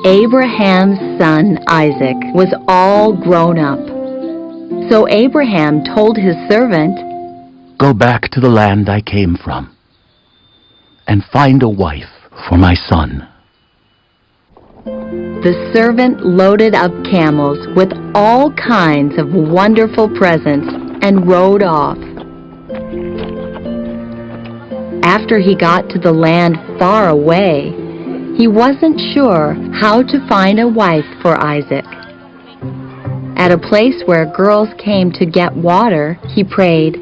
Abraham's son Isaac was all grown up. So Abraham told his servant, "Go back to the land I came from, and find a wife for my son." The servant loaded up camels with all kinds of wonderful presents and rode off. After he got to the land far away, he wasn't sure how to find a wife for Isaac. At a place where girls came to get water, he prayed,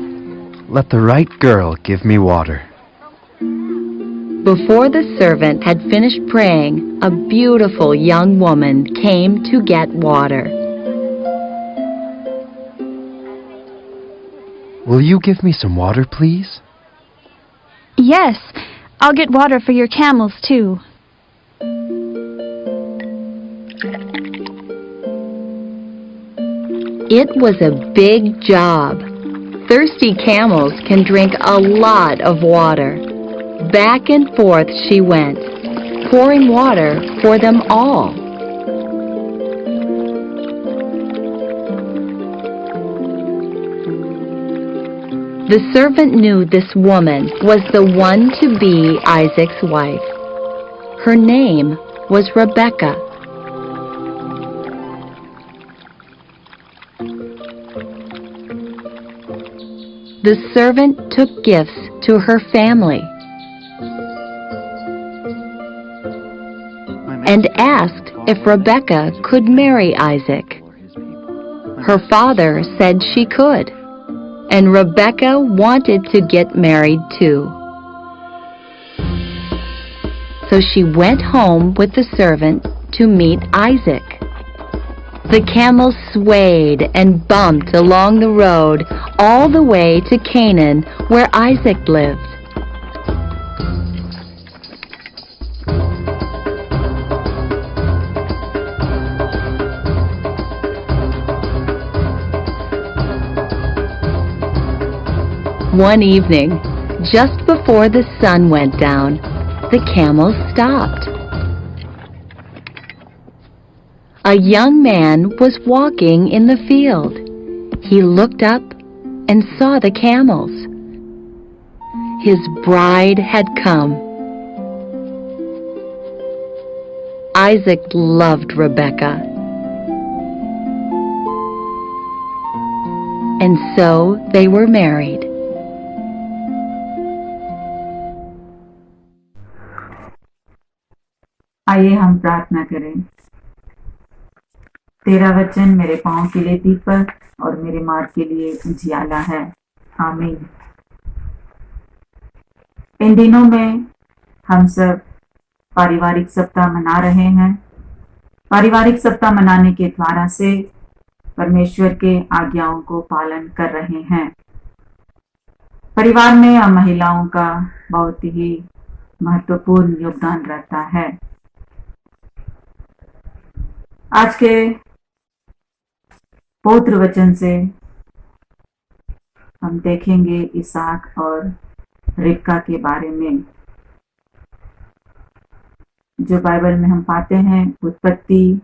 "Let the right girl give me water." Before the servant had finished praying, a beautiful young woman came to get water. "Will you give me some water, please?" Yes, I'll get water for your camels too. It was a big job. Thirsty camels can drink a lot of water. Back and forth she went, pouring water for them all. The servant knew this woman was the one to be Isaac's wife. Her name was Rebekah. The servant took gifts to her family and asked if Rebekah could marry Isaac. Her father said she could, and Rebekah wanted to get married too. So she went home with the servant to meet Isaac. The camels swayed and bumped along the road all the way to Canaan, where Isaac lived. One evening, just before the sun went down, the camels stopped. A young man was walking in the field. He looked up and saw the camels. His bride had come. Isaac loved Rebekah, and so they were married. आइए हम प्रार्थना करें। तेरा वचन मेरे पांव के लिए दीपक और मेरे मार्ग के लिए उजियाला है। आमीन। इन दिनों में हम सब पारिवारिक सप्ताह मना रहे हैं। पारिवारिक सप्ताह मनाने के द्वारा से परमेश्वर के आज्ञाओं को पालन कर रहे हैं। परिवार में हम महिलाओं का बहुत ही महत्वपूर्ण योगदान रहता है। आज के पवित्र वचन से हम देखेंगे इसहाक और रिबका के बारे में, जो बाइबल में हम पाते हैं उत्पत्ति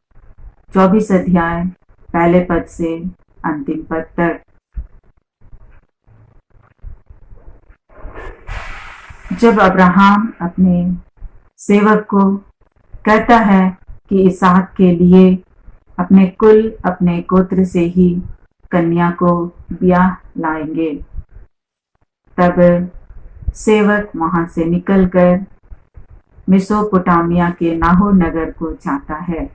24 अध्याय पहले पद से अंतिम पद तक। जब अब्राहम अपने सेवक को कहता है कि इसहाक के लिए अपने कुल अपने गोत्र से ही कन्या को ब्याह लाएंगे, तब सेवक वहां से निकलकर मेसोपोटामिया के नाहोर नगर को जाता है।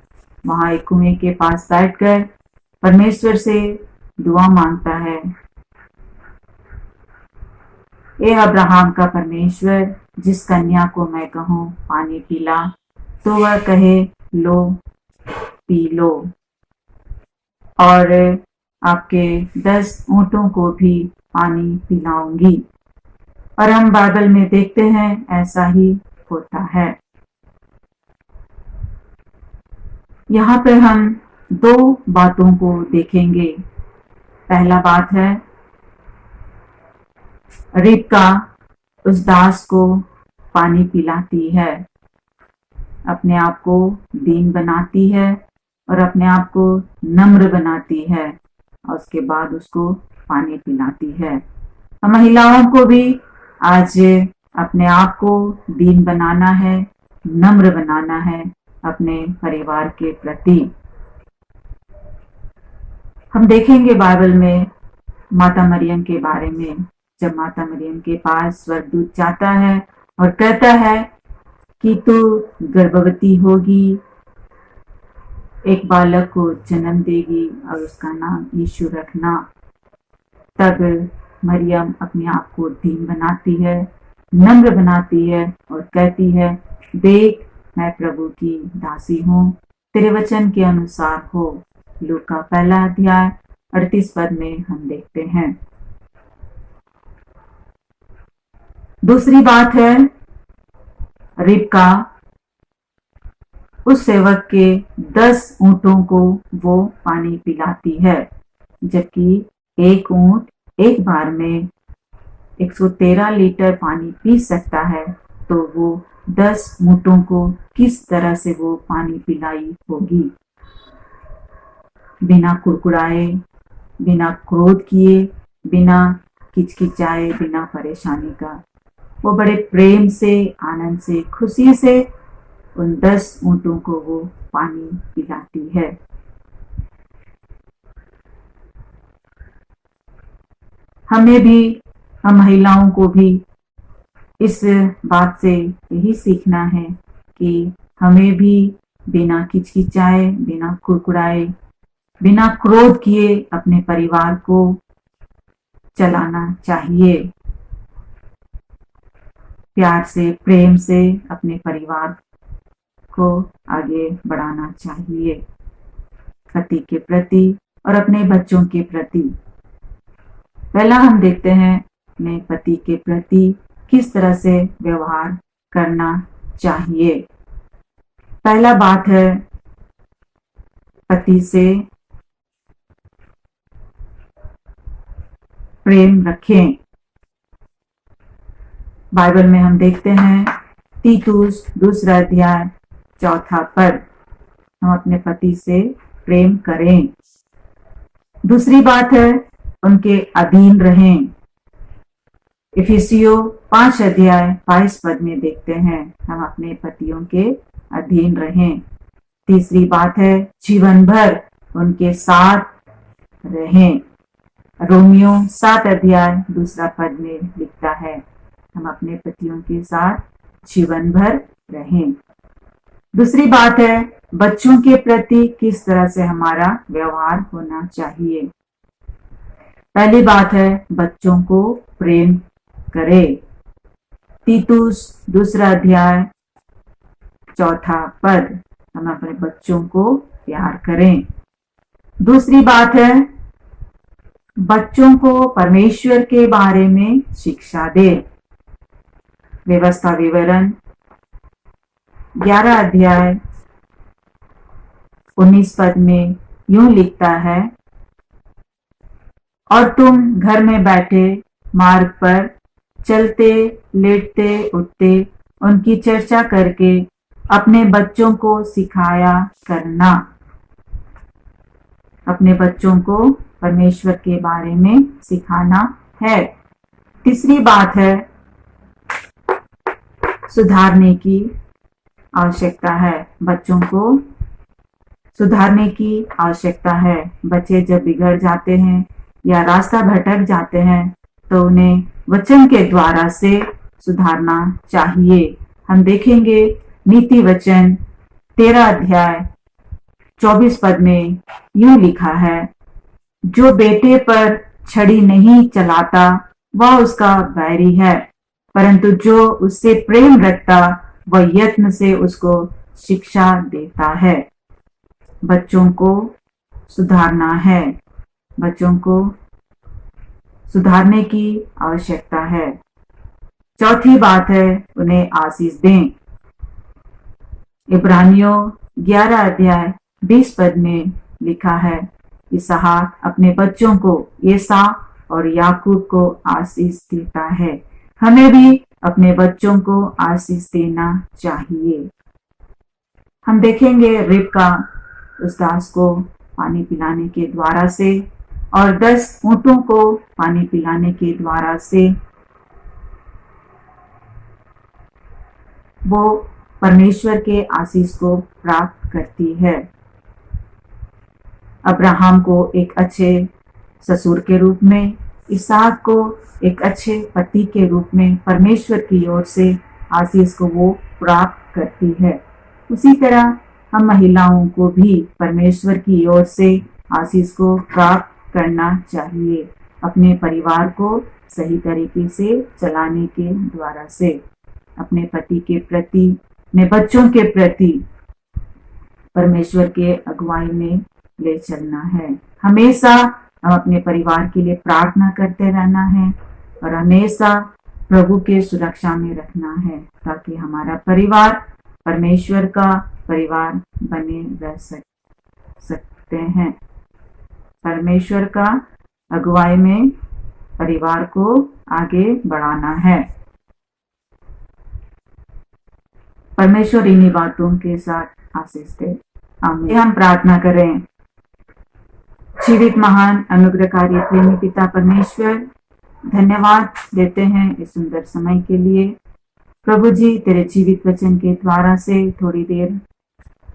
वहां एक कुएं के पास बैठकर परमेश्वर से दुआ मांगता है, ए अब्राहम का परमेश्वर, जिस कन्या को मैं कहूं पानी पिला, तो वह कहे लो पी लो, और आपके 10 ऊंटों को भी पानी पिलाऊंगी। और हम बाइबल में देखते हैं ऐसा ही होता है। यहाँ पे हम 2 बातों को देखेंगे। पहला बात है, रिबका उस दास को पानी पिलाती है। अपने आप को दीन बनाती है और अपने आप को नम्र बनाती है और उसके बाद उसको पानी पिलाती है। हम महिलाओं को भी आज अपने आप को दीन बनाना है, नम्र बनाना है अपने परिवार के प्रति। हम देखेंगे बाइबल में माता मरियम के बारे में, जब माता मरियम के पास स्वर्गदूत जाता है और कहता है कि तू गर्भवती होगी, एक बालक को जन्म देगी और उसका नाम यीशु रखना। तब मरियम अपने आप को दीन बनाती है, नम्र बनाती है और कहती है, देख मैं प्रभु की दासी हूँ, तेरे वचन के अनुसार हो। लूका 1 अध्याय 38 पद में हम देखते हैं। दूसरी बात है, रिबका उस सेवक के 10 ऊंटों को वो पानी पिलाती है, जबकि एक ऊंट एक बार में 113 लीटर पानी पी सकता है, तो वो 10 ऊंटों को किस तरह से वो पानी पिलाई होगी। बिना कुड़कुड़ाए, बिना क्रोध किए, बिना किचकिचाए, बिना परेशानी का वो बड़े प्रेम से, आनंद से, खुशी से उन 10 ऊंटों को वो पानी पिलाती है। हमें भी, हम महिलाओं को भी इस बात से यही सीखना है कि हमें भी बिना किचकिचाए, बिना कुड़कुड़ाए, बिना क्रोध किए अपने परिवार को चलाना चाहिए। प्यार से, प्रेम से अपने परिवार को आगे बढ़ाना चाहिए, पति के प्रति और अपने बच्चों के प्रति। पहला हम देखते हैं अपने पति के प्रति किस तरह से व्यवहार करना चाहिए। पहला बात है, पति से प्रेम रखें। बाइबल में हम देखते हैं तीतुस 2 अध्याय 4 पद, हम अपने पति से प्रेम करें। दूसरी बात है, उनके अधीन रहें। इफिसियों 5 अध्याय 22 पद में देखते हैं, हम अपने पतियों के अधीन रहें। तीसरी बात है, जीवन भर उनके साथ रहें। रोमियो 7 अध्याय 2 पद में लिखता है, हम अपने पतियों के साथ जीवन भर रहें। दूसरी बात है, बच्चों के प्रति किस तरह से हमारा व्यवहार होना चाहिए। पहली बात है, बच्चों को प्रेम करें। तीतुस 2 अध्याय 4 पद, हम अपने बच्चों को प्यार करें। दूसरी बात है, बच्चों को परमेश्वर के बारे में शिक्षा दे। व्यवस्था विवरण 11 अध्याय 19 पद में यूं लिखता है, और तुम घर में बैठे मार्ग पर चलते, लेटते, उठते उनकी चर्चा करके अपने बच्चों को सिखाया करना। अपने बच्चों को परमेश्वर के बारे में सिखाना है। तीसरी बात है, सुधारने की आवश्यकता है। बच्चों को सुधारने की आवश्यकता है। बच्चे जब बिगड़ जाते हैं या रास्ता भटक जाते हैं तो उन्हें वचन के द्वारा से सुधारना चाहिए। हम देखेंगे नीति वचन 13 अध्याय 24 पद में यूं लिखा है, जो बेटे पर छड़ी नहीं चलाता वह उसका बैरी है, परंतु जो उससे प्रेम रखता वह यत्न से उसको शिक्षा देता है। बच्चों को सुधारना है। बच्चों को सुधारने की आवश्यकता है। चौथी बात है, उन्हें आशीष दें। इब्रानियों 11 अध्याय 20 पद में लिखा है, इसहाक अपने बच्चों को एसा और याकूब को आशीष देता है। हमें भी अपने बच्चों को आशीष देना चाहिए। हम देखेंगे रिबका उस दास को पानी पिलाने के द्वारा से और 10 ऊंटों को पानी पिलाने के द्वारा से वो परमेश्वर के आशीष को प्राप्त करती है। अब्राहम को एक अच्छे ससुर के रूप में, इसहाक को एक अच्छे पति के रूप में परमेश्वर की ओर से आशीष को वो प्राप्त करती है। उसी तरह हम महिलाओं को भी परमेश्वर की ओर से आशीष को प्राप्त करना चाहिए, अपने परिवार को सही तरीके से चलाने के द्वारा से, अपने पति के प्रति, अपने बच्चों के प्रति परमेश्वर के अगुवाई में ले चलना है। हमेशा हम अपने परिवार के लिए प्रार्थना करते रहना है और हमेशा प्रभु के सुरक्षा में रखना है, ताकि हमारा परिवार परमेश्वर का परिवार बने रह सकते हैं। परमेश्वर का अगुवाई में परिवार को आगे बढ़ाना है। परमेश्वर इन्हीं बातों के साथ आशीष दे। आमीन। हम प्रार्थना करें। जीवित महान अनुग्रहकारी प्रेमी पिता परमेश्वर, धन्यवाद देते हैं इस सुंदर समय के लिए। प्रभु जी, तेरे जीवित वचन के द्वारा से थोड़ी देर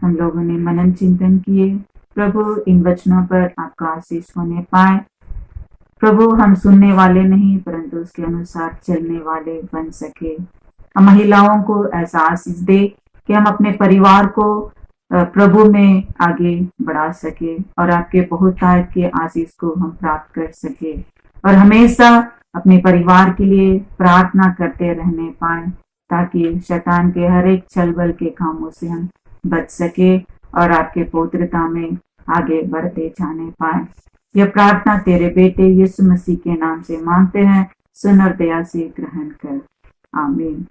हम लोगों ने मनन चिंतन किए। प्रभु, इन वचनों पर आपका आशीष होने पाए। प्रभु, हम सुनने वाले नहीं परंतु उसके अनुसार चलने वाले बन सके। हम महिलाओं को ऐसा आशीष दे कि हम अपने परिवार को प्रभु में आगे बढ़ा सके और आपके बहुतायत के आशीष को हम प्राप्त कर सके और हमेशा अपने परिवार के लिए प्रार्थना करते रहने पाए, ताकि शैतान के हर एक छलबल के कामों से हम बच सके और आपके पवित्रता में आगे बढ़ते जाने पाए। यह प्रार्थना तेरे बेटे यीशु मसीह के नाम से मांगते हैं, सुन और दया से ग्रहण कर। आमीन।